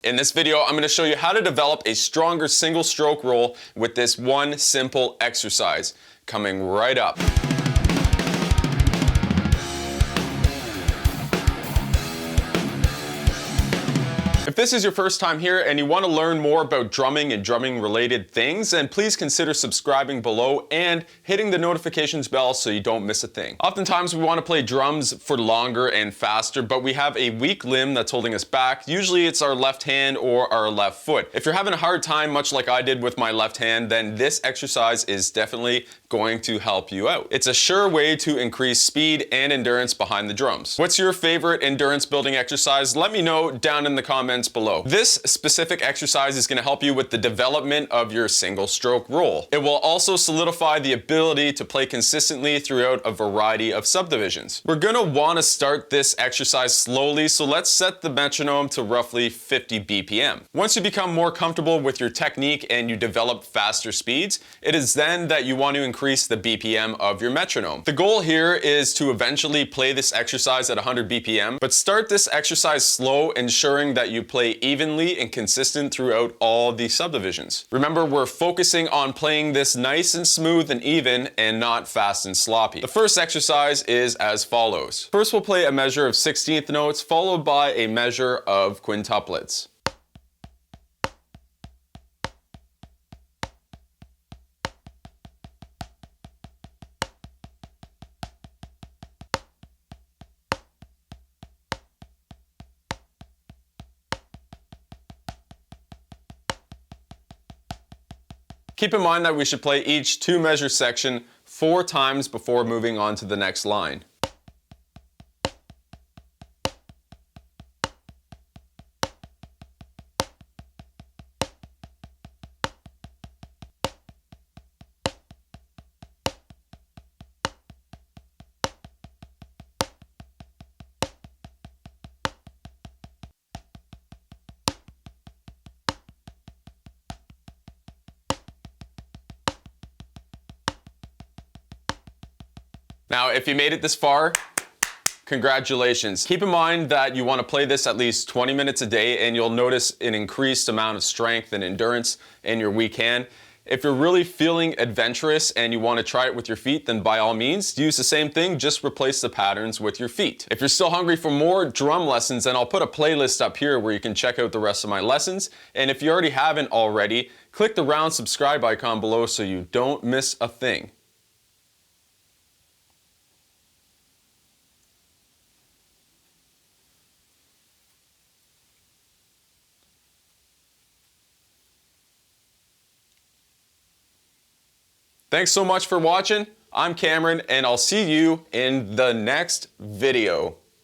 In this video, I'm going to show you how to develop a stronger single stroke roll with this one simple exercise. Coming right up. If this is your first time here and you want to learn more about drumming and drumming related things, then please consider subscribing below and hitting the notifications bell so you don't miss a thing. Oftentimes we want to play drums for longer and faster, but we have a weak limb that's holding us back. Usually it's our left hand or our left foot. If you're having a hard time, much like I did with my left hand, then this exercise is definitely going to help you out. It's a sure way to increase speed and endurance behind the drums. What's your favorite endurance building exercise? Let me know down in the comments below. This specific exercise is going to help you with the development of your single stroke roll. It will also solidify the ability to play consistently throughout a variety of subdivisions. We're going to want to start this exercise slowly, so let's set the metronome to roughly 50 BPM. Once you become more comfortable with your technique and you develop faster speeds, it is then that you want to increase the BPM of your metronome. The goal here is to eventually play this exercise at 100 BPM, but start this exercise slow, ensuring that you play evenly and consistent throughout all the subdivisions. Remember, we're focusing on playing this nice and smooth and even and not fast and sloppy. The first exercise is as follows. First, we'll play a measure of 16th notes followed by a measure of quintuplets. Keep in mind that we should play each 2-measure section 4 times before moving on to the next line. Now, if you made it this far, congratulations. Keep in mind that you want to play this at least 20 minutes a day, and you'll notice an increased amount of strength and endurance in your weak hand. If you're really feeling adventurous and you want to try it with your feet, then by all means, use the same thing, just replace the patterns with your feet. If you're still hungry for more drum lessons, then I'll put a playlist up here where you can check out the rest of my lessons. And if you already haven't already, click the round subscribe icon below so you don't miss a thing. Thanks so much for watching. I'm Cameron, and I'll see you in the next video.